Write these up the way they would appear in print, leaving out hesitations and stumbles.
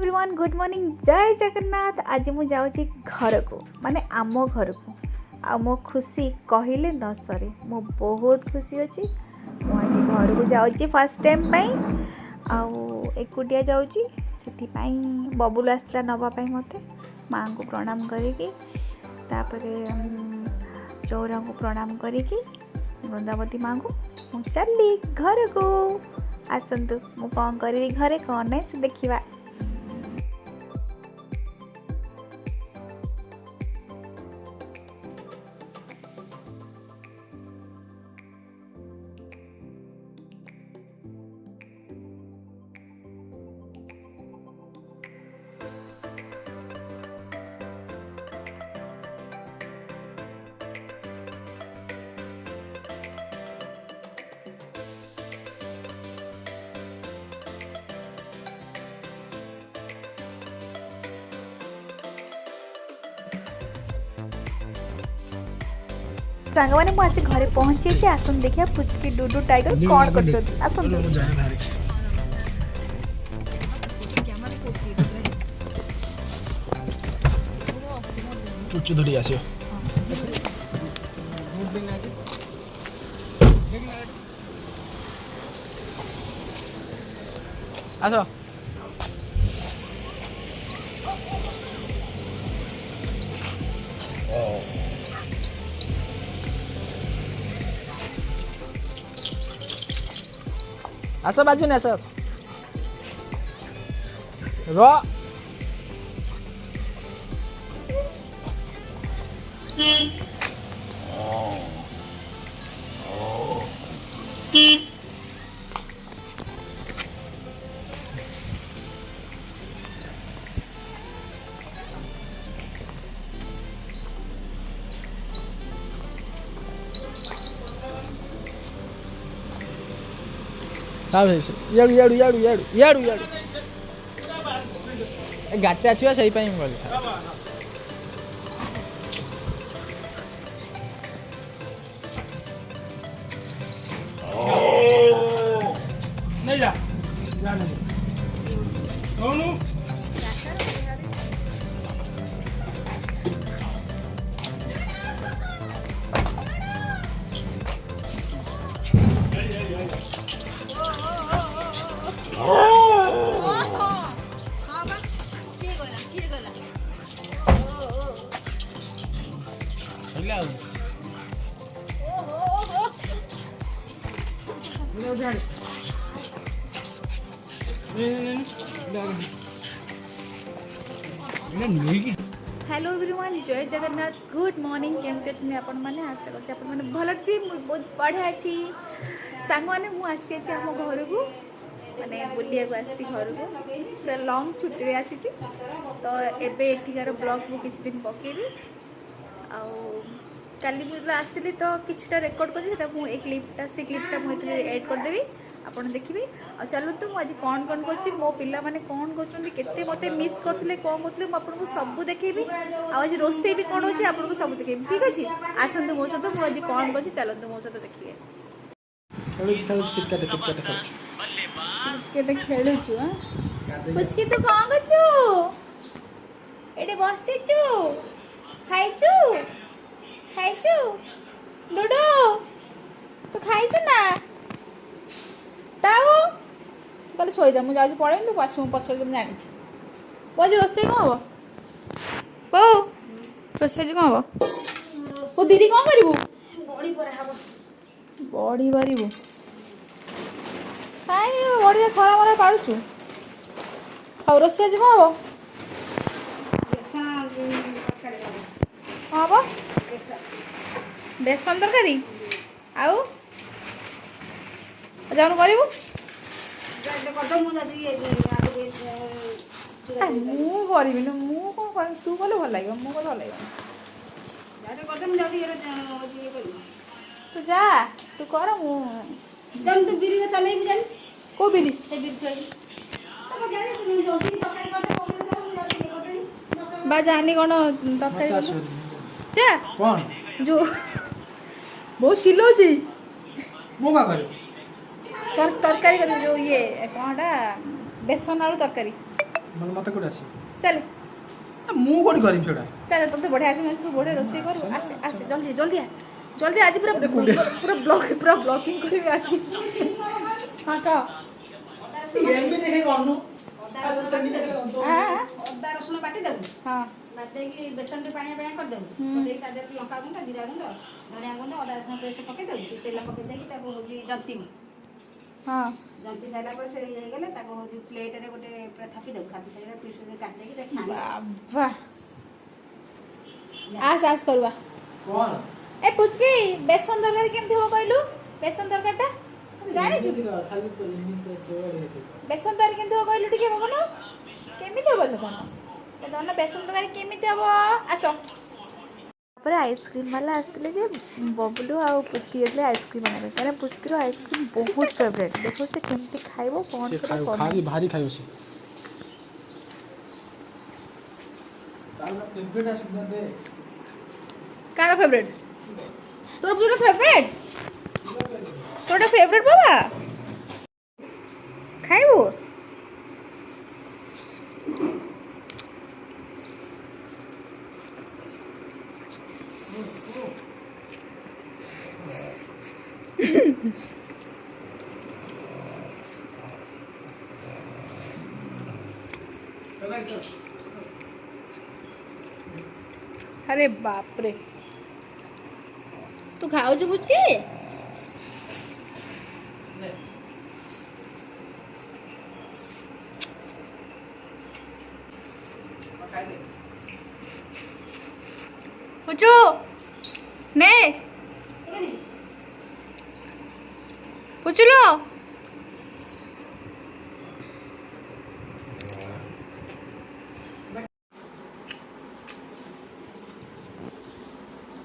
Everyone good morning जय जगन्नाथ। आज मुझे जाऊँगी घर को माने आम घर को आ मो खुशी कहले न सरे। मो बहुत खुशी अच्छी आज घर को जाऊँगी फर्स्ट टाइम एकुटिया जाऊँगी से बबुल आसला नवापाई मत माँ को प्रणाम करी चौरा को प्रणाम करी वृंदावती माँ को मु चली घर को। आसतु मु कौन करी घरे कौन नहीं से देखा। सांग मैंने मुझे घरे पहुंची आसन देखिए पुचकी डुडू टाइगर कौन आसो आसो बाजू ने आसो रो याडू याडू याडू याडू याडू याडू गाड़ी आसवा से गली नहीं जा हेलो एवरीवन जय जगन्नाथ गुड मॉर्निंग केमती अच्छे आपण मैंने आशा कर भल थी बहुत बढ़िया अच्छी सांग मैंने मुझे आम घर को माने बुलिया को आसी घर को पूरा लंग छुट्टी आसी तो एबे एठिकार ब्लॉग मु किसी दिन पकेबी काली मुझे आसली तो किछटा रेकर्ड कर क्लिपटा से क्लिपटा मुझे एड करदेवी आपन देखिए आ चलतु मुझे कौन कौन कर मो पिला माने कौन करते मत मिस करते कौन करते मुझे सब देखेबी आज रोसे भी कौन हो आपको सब देखेबी ठीक अच्छे आसतु मो सहित मुझे कौन कर चलतु मो सहित देखिए क्रिकेट खेलुचु पुचकी तू कौन करचु एटे बसिचु खाइचु खाइचु लुडो तू खाइचु ना टाऊ कल शोदा मुझे आज पढ़े तू पछ पछ जानी आज रोसे कौन हम बो रोसे आज कौन हम वो दीदी कौन करू बड़ी बारू कहीं बड़ी खरा मरा पाड़ुचु हाँ रोसे आज कौन हम हाँ बेसन तरकारी आउ जाऊन करू मु करी मु कौन कर तू कले भल लगे मु कले भल लगे तू जा तू कर मु तू बिरी चले भी जानी को बिरी बा जानी कौन तरकारी जा कौन जो बहुत चिल्लाउची मु का करे तरकारी जो ये कौनटा बेसन आलू तरकारी ମାନେ ମତେ କୋଉଠି ଅଛି ଚାଲେ ମୁଁ କୋଉଠି କରିବି ସେଟା ଚାଲେ ତତେ ବଢ଼ିଆ ଆସି ତୁ ବଢ଼ିଆ ରୋଷେଇ କରୁ ଆସେ ଆସେ ଜଲ୍ଦି ଜଲ୍ଦି ଆ ଜଲ୍ଦି ଆଜି ପୁରା ପୁରା ବ୍ଲଗିଂ କରିବି ଆଜି ହଁ କହ ଏମିତି ଦେଖି କରନୁ ଅଦା ରସୁଣ ବାଟି ଦେବୁ ହଁ ବାଟି ଦେଇକି ବେସନରେ ପାଣିଆ ପାଣିଆ କରିଦେବୁ କରିଦେଇକି ତା ଦେହରେ ଲଙ୍କା ଗୁଣ୍ଡ ଜିରା ଗୁଣ୍ଡ ଧଣିଆ ଗୁଣ୍ଡ ଅଦା ରସୁଣ ପେଷ୍ଟ ପକେଇଦେବୁ ଟିକେ ତେଲ ପକେଇ ଦେଇକି ତାକୁ ହେଉଛି ଜନ୍ତିବୁ ହଁ ଜନ୍ତି ସାରିଲା ପରେ ସେ ହେଇଗଲେ ତାକୁ ହେଉଛି ପ୍ଲେଟରେ ଗୋଟେ ପୁରା ଥାପିଦେବୁ ଥାପି ସାରିଲା ପିସ୍ କାଟି ଦେଇକି ତାକୁ ଛାଣିବୁ ବାବା ଆସ ଆସ କରିବା କଣ ଏ ପୁଚକି ବେସନ ତରକାରୀ କେମିତି ହବ କହିଲୁ ବେସନ ତରକାରୀଟା ଜାଣିଛୁ ଖାଲି ବେସନ ତରକାରୀ କେମିତି ହବ କହିଲୁ ଟିକେ ଭବନ କେମିତି ହବ ଧନ ବେସନ ତରକାରୀ କେମିତି ହବ ଆସ ତାପରେ ଆଇସ୍କ୍ରିମ୍ ବାଲା ଆସିଥିଲେ ଯେ ବବଲୁ ଆଉ ପୁଚକି ଯାଇଥିଲେ ଆଇସ୍କ୍ରିମ୍ ଆଣିବା ପାଇଁ କାରଣ ପୁଚକିର ଆଇସ୍କ୍ରିମ୍ ବହୁତ ଫେଭରେଟ୍ ଦେଖୁ ସେ କେମିତି ଖାଇବ କ'ଣ ସେ କରିବ କ'ଣ ଖାଇ ଭାରି ଖାଇବ ସେ ତାର ଫେଭରେଟ୍ ଆସିଲା ଦେ କାହାର ଫେଭରେଟ୍ ତୋର ପୁରା ଫେଭରେଟ୍ ତୋର ଫେଭରେଟ୍ ବାବା ଖାଇବୁ अरे बाप रे तू खाओ बुझके पुचू ने पुचलो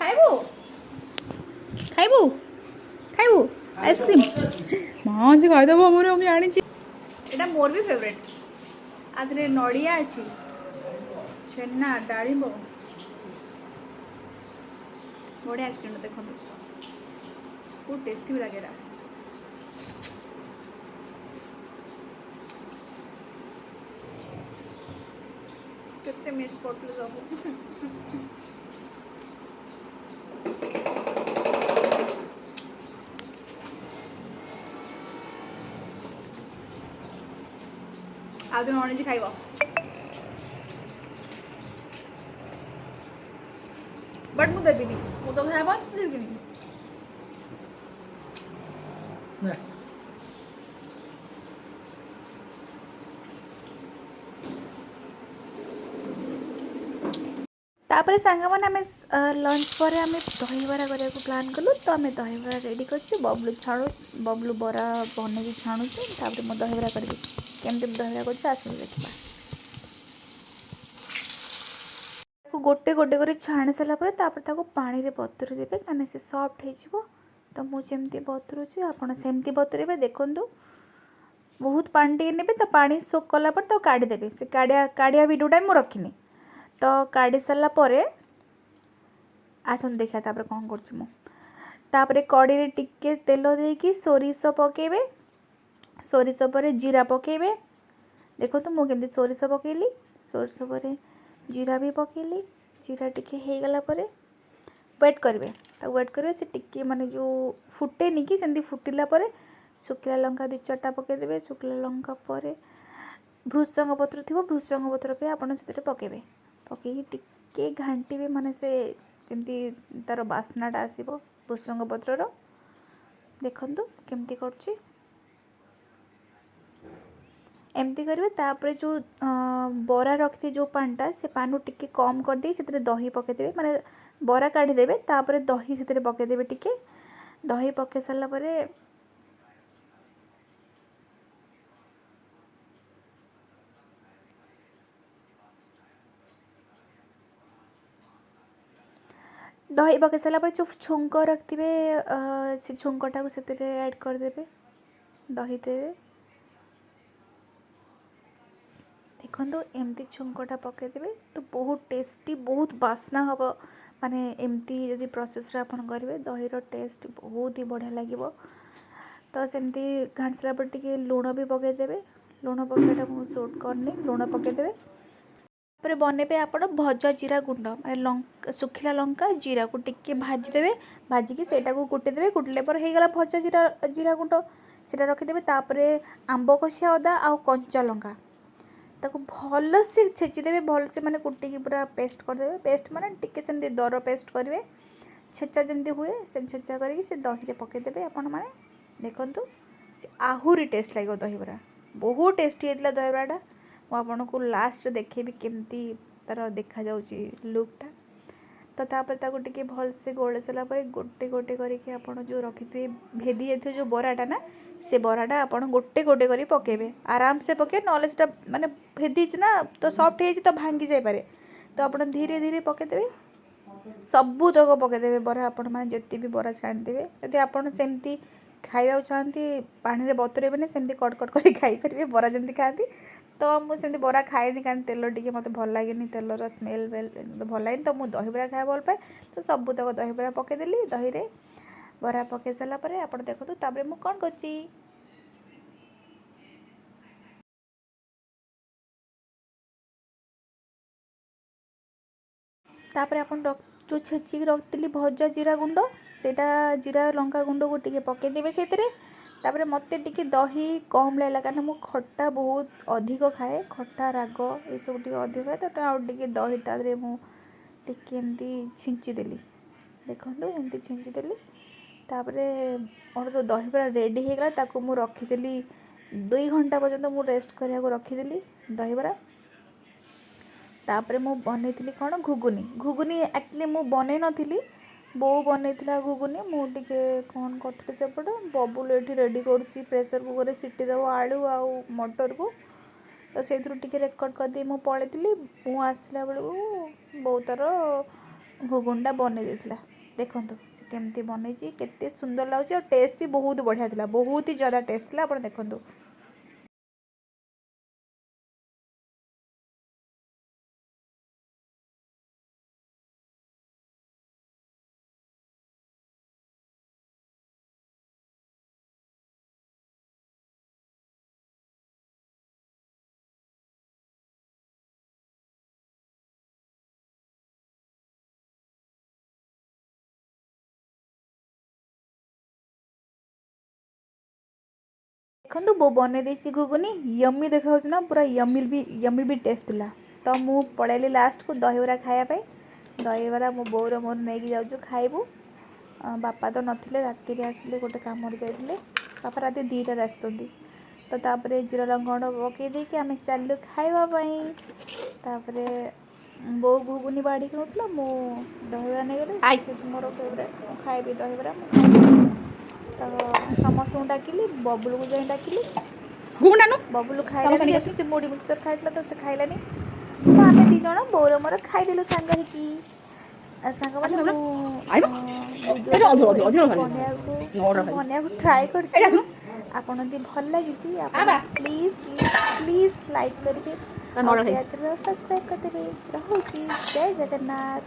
खाइबू खाइबू खाइबू आइसक्रीम माँ से खाईदेव मोर मुझे जानी एटा मोर भी फेवरेट आधे नड़िया अच्छी छेना डालिंब बढ़िया आइसक्रीम देखो बहुत टेस्टी भी लगे केते मिस करते सब आज अणिजी खाइब बट मुझे देवी मुझे तो खाइब देवी कि ନା तापर सांग मैंने आम लंच पर आम दहीबरा करने को प्लान कलु तो आम दहीबरा रेडी कर बबलू छाणु बबलू बरा बन छाणुचे तापर मो दहीबरा करी केमती दहीबरा कर देखा गोटे गोटे कर छाणी सारापर पानी में बतुरी देवे कहीं से सफ्ट हो तो मुझे बतुरुची आपमती बतुरे देखु बहुत पानी टे ने तो पानी सोक कलापर तो काढ़ीदेवे से काढ़िया भिडियोटा मुझे रखनी तो काढ़ी सारापर आसन देखा तापर कौन कर कड़ी टिके तेल देकी सोरिष पकेबे सोरिष पर जीरा पकेबे देखो तो मुझे सोरिष पकेली सोरिष पर जीरा भी पकेली जीरा टिके हो गला परे वेट करेंगे वेट करेंगे से टिके माने जो फुटेनी कि सेमती फुटिला परे शुखला लंका 2-4टा पकईदेवे शुखला लंका पर भृषंग पत्र थी भृषंग पत्र पे आपड़ से पकेबे पकई टिके घांटे माने से जमती तार बास्नाटा आसो भृषंग पत्रर देखु केमती करछि एमती करेंगे तापर जो बरा रखी जो पानटा से पान टिके कम कर दे से दही पकईदेवे माने बरा काढ़ीदेवे तापर दही से पकईदेवे टिके दही पकई सारा परे दही पकई सारा जो छुंक रखिथे से छुंकटा से ऐड करदेवे दही देवे देखो एमती छुंकटा पकईदेवे तो बहुत टेस्टी बहुत बास्ना हम माने एमती यदि प्रोसेस आपन करेंगे दहीर टेस्ट बहुत ही बढ़िया लगे तो सेमती घाट सारा पर टिके लुण भी पकईदेवे लुण पकईटा मुझे सुट करनी लुण पकईदेवे तापर बनइबे आपण भजा जीरा गुंड माने लंका सुखिला लंका जीरा को टिके भाजीदेवे भाजिकी सेटा को कुटिदेवे कुटिले पर हो गला भजा जीरा जीरा गुंड सेटा रखिदेवे तापरे आंब कषिया अदा आ कंचा लंका ताको भल से छेचिदेवे भल से माने कुटिकी पूरा पेस्ट करदेवे पेस्ट माने टिके सेमती दर पेस्ट करेंगे छेचा जमी हुए से छेचा करके से दही रे पकईदेवे आपण मैंने देखु से आहुरी टेस्ट लगे दहीबरा बहुत टेस्टी होता दहीबराटा मुझे लास्ट देखेबी केमती तार देखा जाउची लुकटा तो तापर ताको टिके भल से गोले सारा पर गोटे गोटे करके आपण जो रखिथे भेदी जाइए जो बराटा ना से बराटा आपण गोटे गोटे करी पकेबे आराम से पके नॉले सेटा माने भेदी ना तो सॉफ्ट हे तो भांगी जाय पारे तो आपण धीरे धीरे पकेदेबे सबू तक पकेदेबे बरा आपण माने जति भी बरा छाणीदेबे यदि आपण सेमती खाइबा चाहती पानी रे बतुरेबे सेमती कट कट कर खाई परिबे बरा जमती खाती तो मुझे बरा खाएनी कारण तेल टिके मत भल लगे तेलर स्मेल वेल भल लगे तो मुझे दहीबरा खाया भल पाए तो सबू तक दहीबरा पकईदेली दही रे बरा पकई सारापर आप देखो तापर मुझे कौन करची तापर अपन जो छेचिक रखी भजा जीरा गुंड सेटा जीरा लंका गुंड को टिके पकईदेवे से तापर मत टिके दही कम लगला कारण मु खट्टा बहुत अधिक खाए खट्टा राग ये सब टिके अधिक खाए तो आउ टिके दही तादरे मु टिके एमती छिंचीदेली देखो एमती छिंचीदेली तापर मोर तो दही पूरा रेडी हो गला ताको मु रखीदेली 2 घंटा पर्यंत मु रेस्ट करिया को रखीदेली दहीबरा तापर मु बनईली कौन घुगुनी घुगुनी एक्चुअली मु बनई नथिली बो बनईला घुगुनी मुझे कौन करी सेपटे बबुल ये रेडी करुच्ची प्रेसर कुकर सीटी देव आलू आउ मटर को तो से रेकर्ड करदे मु पलैली मु आसला बेलू बो तार घुगुनटा बनई देथिला देखो से केमती बनई केते सुंदर लगुच और टेस्ट भी बहुत बढ़िया था बहुत ही ज़्यादा टेस्ट था आप देखो देखो बो बनई देसी घुगुनी यम्मी देखा ना पूरा यम्मी भी टेस्ट था तो मु पलैली लास्ट को दहीबरा खायापी दहीबरा मो बोर मोर नहीं जाऊँ खाइबू बापा तो नथिले राति रे आसिले गोटे काम जाइए बापा राति 2टार आसुँच तो तापर जीरा लंका पकई देकी आम चलू खावाई तापर बो घुगुनी बाड़ी खाऊला मु दहीबरा नहीं गली मोर फेवरेट खाइबी दहीबरा तो समस्त डाकिली बबुल को जाए डाकिली बबुल खाइलानी से मुड़ी मिक्सर खाइला तो से खाइलानी तो आम दी जन बोर मोर खाईदेलु सांग सांग बनिया ट्राए कर आपन दी भल लगी प्लीज प्लीज प्लीज लाइक करके शेयर करबे सब्सक्राइब कर देबे रहूची जय जगन्नाथ।